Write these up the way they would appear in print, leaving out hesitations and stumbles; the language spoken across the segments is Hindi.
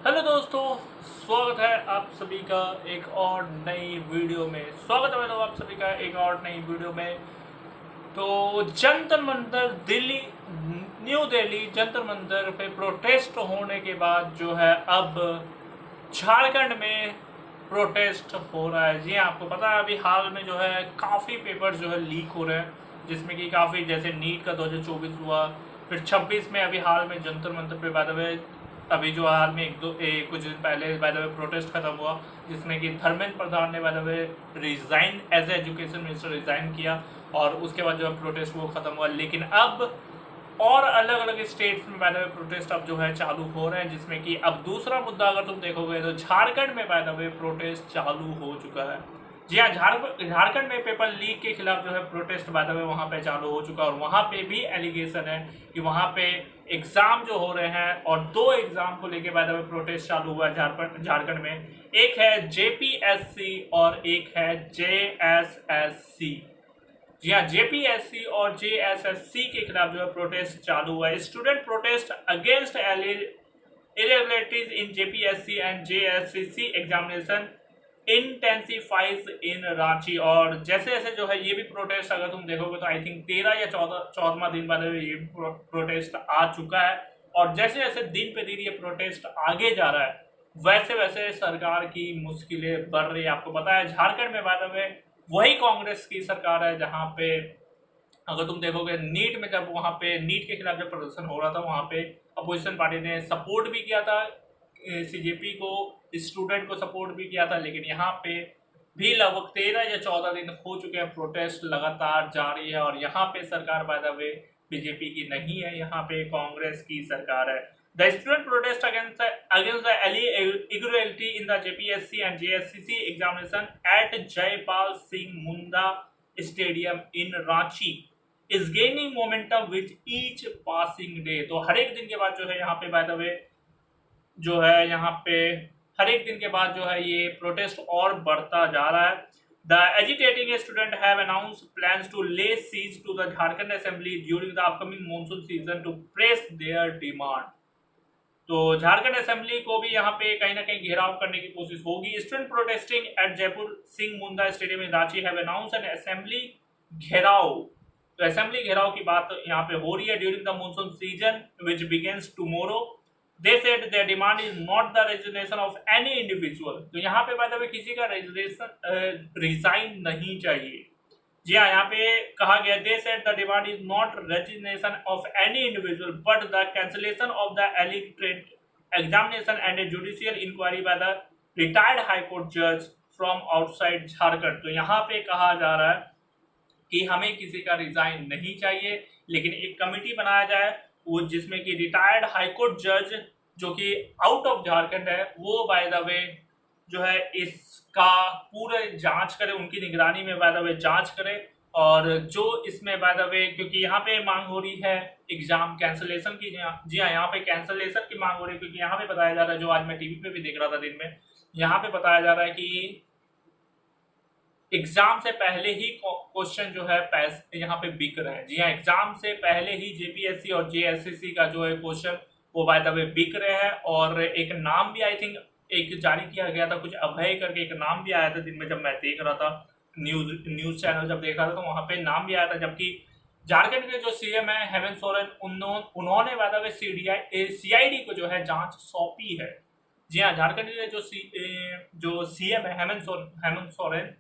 हेलो दोस्तों, स्वागत है आप सभी का एक और नई वीडियो में। आप सभी का एक और नई वीडियो में। तो जंतर मंतर दिल्ली, न्यू दिल्ली जंतर मंतर पे प्रोटेस्ट होने के बाद जो है अब झारखंड में प्रोटेस्ट हो रहा है। जी हाँ, आपको पता है अभी हाल में जो है काफ़ी पेपर जो है लीक हो रहे हैं, जिसमें कि काफ़ी जैसे नीट का 2024 हुआ, फिर 26 में अभी हाल में जंतर मंतर पे बाय द वे अभी जो हाल में कुछ दिन पहले बाय द वे प्रोटेस्ट खत्म हुआ, जिसमें कि धर्मेंद्र प्रधान ने by the way resign as education minister resign किया और उसके बाद जो है प्रोटेस्ट वो खत्म हुआ। लेकिन अब और अलग अलग स्टेट्स में बाय द वे प्रोटेस्ट अब जो है चालू हो रहे हैं, जिसमें कि अब दूसरा मुद्दा अगर तुम देखोगे तो झारखंड में बाय द वे प्रोटेस्ट चालू हो चुका है। जी हाँ, झारखंड में पेपर लीक के खिलाफ जो है प्रोटेस्ट बाय द वे वहाँ पे चालू हो चुका है। और वहाँ पे भी एलिगेशन है कि वहाँ पे एग्जाम जो हो रहे हैं और दो एग्जाम को लेके बाय द वे प्रोटेस्ट चालू हुआ है झारखंड में। एक है जेपीएससी और एक है जेएसएससी। जी हाँ, जेपीएससी और जेएसएससी के खिलाफ जो है प्रोटेस्ट चालू हुआ है। Student protest against irregularities in JPSC and JSCC examination intensifies in Ranchi. और जैसे जैसे जो है ये भी प्रोटेस्ट अगर तुम देखोगे तो आई थिंक 13 या 14वां दिन बाद ये प्रोटेस्ट आ चुका है। और जैसे जैसे दिन पे दिन ये प्रोटेस्ट आगे जा रहा है वैसे वैसे सरकार की मुश्किलें बढ़ रही है। आपको पता है झारखंड में बाद में वही कांग्रेस की सरकार है जहाँ पे अगर तुम देखोगे नीट में जब वहाँ पे नीट के खिलाफ जब प्रदर्शन हो रहा था वहाँ पे अपोजिशन पार्टी ने सपोर्ट भी किया था, सीजेपी को, स्टूडेंट को सपोर्ट भी किया था। लेकिन यहाँ पे भी लगभग 13 या 14 दिन हो चुके हैं, प्रोटेस्ट लगातार जारी है। और यहाँ पे सरकार बाय द वे बीजेपी की नहीं है, यहाँ पे कांग्रेस की सरकार है। The student protest against the irregularity in the JPSC and JSCC examination at Jaipal Singh Munda Stadium in Ranchi is gaining momentum with each passing day। तो हर एक दिन के बाद जो है यहाँ पे बाय द वे जो है यहाँ पे हर एक दिन के बाद जो है ये प्रोटेस्ट और बढ़ता जा रहा है। The agitating student have announced plans to lay siege to the Jharkhand Assembly during the upcoming monsoon season to press their demand। तो झारखंड असेंबली को भी यहाँ पे कहीं ना कहीं घेराव करने की कोशिश होगी। Student protesting at Jaipur Singh Munda stadium in Ranchi have announced an assembly gherao. तो असेंबली घेराव की बात यहाँ पे हो रही है during the monsoon season which begins tomorrow. They said their demand is not the resignation of any individual. तो यहाँ पे बात है किसी का रिजाइन नहीं चाहिए। जी हाँ, यहाँ पे कहा गया they said the demand is not resignation of any individual but the cancellation of the electorate examination and a judicial inquiry by the retired high court जज फ्रॉम आउटसाइड झारखंड। तो यहाँ पे कहा जा रहा है कि हमें किसी का रिजाइन नहीं चाहिए, लेकिन एक कमेटी बनाया जाए वो जिसमें कि रिटायर्ड हाईकोर्ट जज जो कि आउट ऑफ झारखंड है वो बाय द वे जो है इसका पूरे जांच करे, उनकी निगरानी में बाय द वे जांच करे। और जो इसमें बाय द वे क्योंकि यहाँ पे मांग हो रही है एग्जाम कैंसलेशन की। जी हाँ, यहाँ पे कैंसलेशन की मांग हो रही है क्योंकि यहाँ पे बताया जा रहा है, जो आज मैं टीवी पे भी देख रहा था दिन में, यहाँ पे बताया जा रहा है कि एग्जाम से पहले ही क्वेश्चन जो है पैसे यहाँ पे बिक रहे हैं। जी हाँ, एग्जाम से पहले ही जेपीएससी और जेएससीसी का जो है क्वेश्चन वो बाय द वे बिक रहे हैं। और एक नाम भी आई थिंक एक जारी किया गया था, कुछ अभय करके एक नाम भी आया था दिन में जब मैं देख रहा था न्यूज चैनल जब देख रहा था तो वहाँ पे नाम भी आया था। जबकि झारखंड के जो सीएम है हेमंत सोरेन उन्होंने बाय द वे सीआईडी को जो है जांच सौंपी है। जी हाँ, झारखंड के जो सीएम है हेमंत सोरेन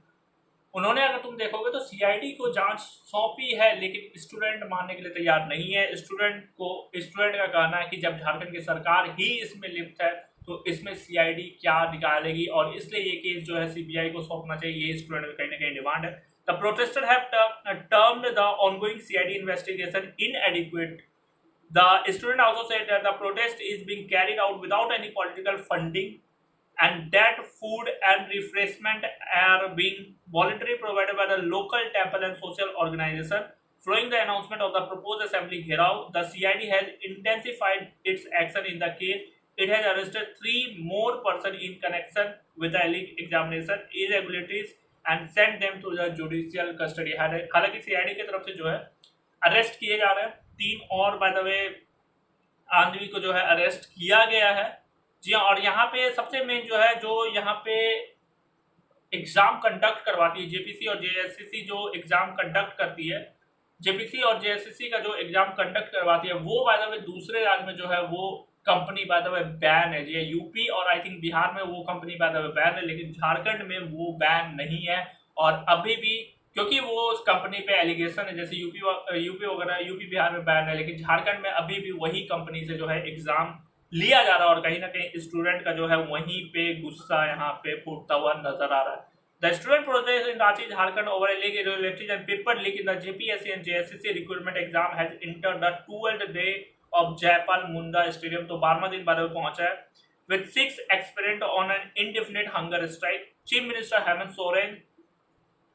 उन्होंने अगर तुम देखोगे तो सीआईडी को जांच सौंपी है, लेकिन स्टूडेंट मानने के लिए तैयार नहीं है। स्टूडेंट का कहना है कि जब झारखंड की सरकार ही इसमें लिप्त है तो इसमें सीआईडी क्या निकालेगी, और इसलिए ये केस जो है सीबीआई को सौंपना चाहिए, ये स्टूडेंट का कहीं ना कहीं डिमांड है। The protester have termed the ongoing CID investigation इनएडिक्वेट। The student also said that the protest is being carried out without any political funding and that food and refreshment are being voluntarily provided by the local temple and social organization. Following the announcement of the proposed assembly घेराव, the CID has intensified its action in the case. It has arrested 3 more persons in connection with the examination irregularities and sent them to the judicial custody. हालांकि CID की तरफ से जो है अरेस्ट किए जा रहे हैं 3 और बाय द वे आदमी को जो है अरेस्ट किया गया है। जी हाँ, और यहाँ पे सबसे मेन जो है, जो यहाँ पे एग्जाम कंडक्ट करवाती है, जेपीसी और जेएससीसी जो एग्जाम कंडक्ट करती है, जेपीसी और जेएससीसी का जो एग्जाम कंडक्ट करवाती है, वो बाय द वे दूसरे राज्य में जो है वो company by the way ban है। ये यूपी और आई थिंक बिहार में वो company by the way ban है, लेकिन झारखंड में वो बैन नहीं है। और अभी भी, क्योंकि वो उस कंपनी पे एलिगेशन है, जैसे यूपी वगैरह, यूपी बिहार में बैन है, लेकिन झारखंड में अभी भी वही कंपनी से जो है एग्जाम लिया जा रहा है, और कहीं ना कहीं स्टूडेंट का जो है वहीं पे गुस्सा यहाँ पे फूटता हुआ नजर आ रहा है। The student protest in Ranchi, Jharkhand over illegal irregularities and paper leak in the JPSC and JSCC recruitment exam has entered the 12th day of Jaipal Munda Stadium. तो 12वां दिन बाद में पहुंचा है with 6 aspirants on an indefinite hunger strike. Chief Minister Hemant Soren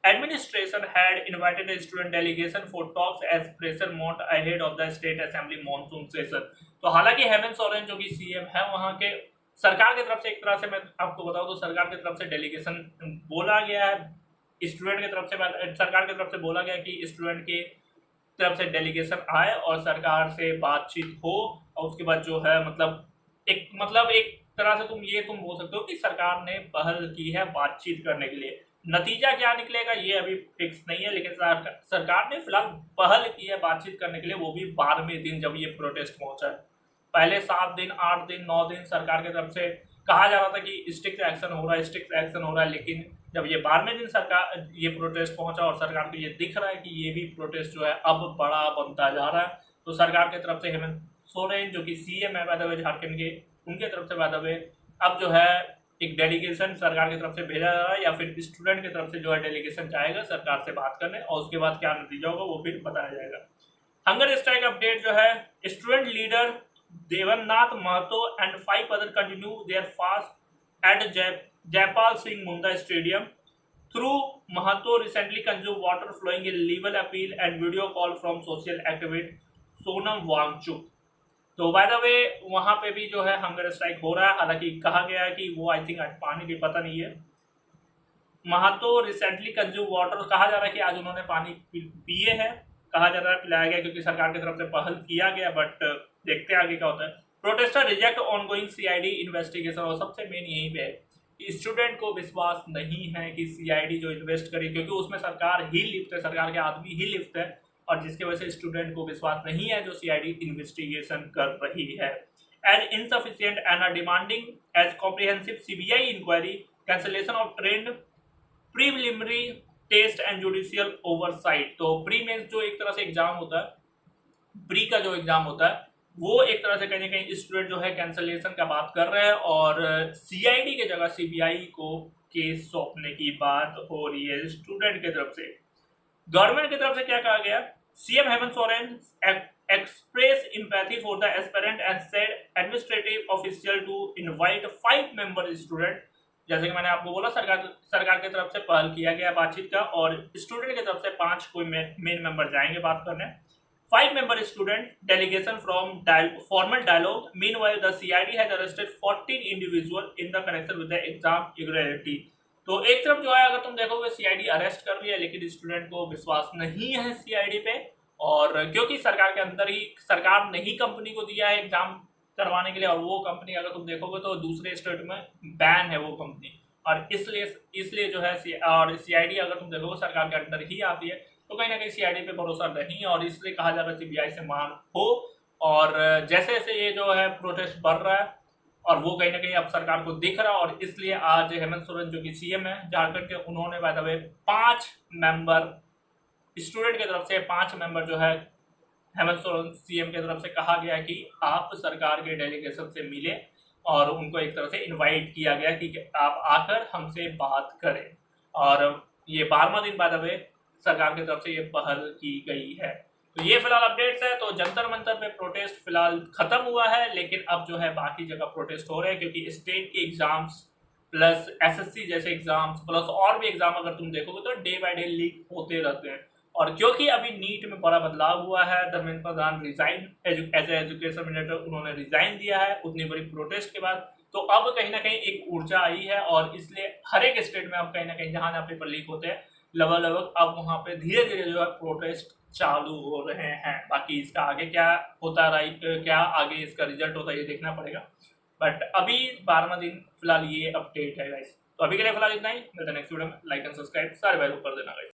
administration had invited a student delegation for talks as pressure mount ahead of the state assembly monsoon session. तो हालांकि हेमंत सोरेन जो कि सीएम है वहां के, सरकार की तरफ से, एक तरह से मैं आपको बताऊं तो सरकार की तरफ से डेलीगेशन बोला गया है, स्टूडेंट की तरफ से, सरकार की तरफ से बोला गया कि स्टूडेंट की तरफ से डेलीगेशन आए और सरकार से बातचीत हो, और उसके बाद जो है मतलब एक तरह से तुम बोल सकते हो कि सरकार ने पहल की है बातचीत करने के लिए। नतीजा क्या निकलेगा ये अभी फिक्स नहीं है, लेकिन सरकार ने फिलहाल पहल की है बातचीत करने के लिए, वो भी 12वें दिन जब ये प्रोटेस्ट पहुंचा है। पहले 7 दिन, 8 दिन, 9 दिन सरकार की तरफ से कहा जा रहा था कि स्ट्रिक्ट एक्शन हो रहा है, स्ट्रिक्ट एक्शन हो रहा है, लेकिन जब ये 12वें दिन सरकार ये प्रोटेस्ट पहुंचा और सरकार को ये दिख रहा है कि ये भी प्रोटेस्ट जो है अब बड़ा बनता जा रहा है, तो सरकार की तरफ से हेमंत सोरेन जो कि सीएम है बाय द वे झारखंड के, उनके तरफ से बाय द वे अब जो है एक डेलीगेशन सरकार की तरफ से भेजा जा रहा है, या फिर स्टूडेंट की तरफ से जो है डेलीगेशन जाएगा सरकार से बात करने, और उसके बाद क्या नतीजा होगा वो फिर बताया जाएगा। हंगर स्ट्राइक अपडेट जो है, student leader Devnath Mahto and 5 others continue their fast at Jaipal Singh Munda Stadium. Through Mahato recently consumed water flowing in legal appeal and video call from social activist Sonam Wangchuk. तो बाय द वे वहां पे भी जो है हंगर स्ट्राइक हो रहा है, हालांकि कहा गया है कि वो आई थिंक आज पानी की पता नहीं है। महातो रिसेंटली कंज्यूम वाटर, कहा जा रहा है कि आज उन्होंने पानी पिए हैं, कहा जा रहा है पिलाया गया, क्योंकि सरकार की तरफ से पहल किया गया, बट देखते हैं आगे क्या होता है। Protester reject ongoing CID investigation, और सबसे मेन यही पे है कि स्टूडेंट को विश्वास नहीं है कि सीआईडी जो इन्वेस्ट करे, क्योंकि उसमें सरकार ही लिप्त है, सरकार के आदमी ही लिप्त है, और जिसकी वजह से स्टूडेंट को विश्वास नहीं है जो सीआईडी इन्वेस्टिगेशन कर रही है। As insufficient and are demanding as comprehensive CBI inquiry, cancellation of trend, preliminary test and judicial oversight. तो प्री मेंस जो एक तरह से एग्जाम होता है, प्री का जो एग्जाम होता है, वो एक तरह से कहीं ना कहीं स्टूडेंट जो है कैंसिलेशन का बात कर रहे हैं, और सीआईडी की जगह सीबीआई को केस सौंपने की बात हो रही है स्टूडेंट की तरफ से। गवर्नमेंट की तरफ से क्या कहा गया, CM Hemant Soren express empathy for the aspirant and said administrative official to invite 5 member student. जैसे कि मैंने आपको बोला, सरकार की तरफ से पहल किया गया बातचीत का, और स्टूडेंट की तरफ से 5 कोई मेन मेंबर जाएंगे बात करने। 5 member student delegation from formal dialogue. Meanwhile, the CID has arrested 14 individuals in the connection with the exam irregularity. तो एक तरफ जो है अगर तुम देखोगे सीआईडी अरेस्ट कर रही है, लेकिन स्टूडेंट को विश्वास नहीं है सीआईडी पे, और क्योंकि सरकार के अंदर ही सरकार ने ही कंपनी को दिया है एग्जाम करवाने के लिए, और वो कंपनी अगर तुम देखोगे तो दूसरे स्टेट में बैन है वो कंपनी, और इसलिए जो है और सीआईडी अगर तुम देखोगे सरकार के अंदर ही आती है, तो कहीं ना कहीं सीआईडी पे भरोसा नहीं है, और इसलिए कहा जा रहा है सीबीआई से मांग हो। और जैसे जैसे ये जो है प्रोटेस्ट बढ़ रहा है, और वो कहीं ना कहीं अब सरकार को दिख रहा है, और इसलिए आज हेमंत सोरेन जो कि सीएम है झारखंड के, उन्होंने bye the way 5 member student की तरफ से 5 मेंबर जो है हेमंत सोरेन सीएम की तरफ से कहा गया कि आप सरकार के डेलीगेशन से मिले, और उनको एक तरह से इन्वाइट किया गया कि आप आकर हमसे बात करें, और ये 12वां दिन बाय द वे सरकार की तरफ से ये पहल की गई है। तो ये फिलहाल अपडेट्स है। तो जंतर मंतर पे प्रोटेस्ट फिलहाल खत्म हुआ है, लेकिन अब जो है बाकी जगह प्रोटेस्ट हो रहे हैं, क्योंकि स्टेट के एग्जाम्स प्लस एसएससी जैसे एग्जाम्स प्लस और भी एग्जाम अगर तुम देखोगे तो डे बाय डे लीक होते रहते हैं। और क्योंकि अभी नीट में बड़ा बदलाव हुआ है, Dharmendra Pradhan resign as education minister, उन्होंने रिजाइन दिया है उतनी बड़ी प्रोटेस्ट के बाद, तो अब कहीं ना कहीं एक ऊर्जा आई है, और इसलिए हर एक स्टेट में अब कहीं ना कहीं जहाँ पेपर लीक होते हैं लगभग अब वहाँ पे धीरे धीरे जो है प्रोटेस्ट चालू हो रहे हैं। बाकी इसका आगे क्या होता है, क्या आगे इसका रिजल्ट होता है, ये देखना पड़ेगा। बट अभी 12वां दिन फिलहाल ये अपडेट है गाइस। तो अभी के लिए फिलहाल इतना ही, मिलते हैं नेक्स्ट वीडियो में। लाइक एंड सब्सक्राइब सारे भाई को कर देना गाइस।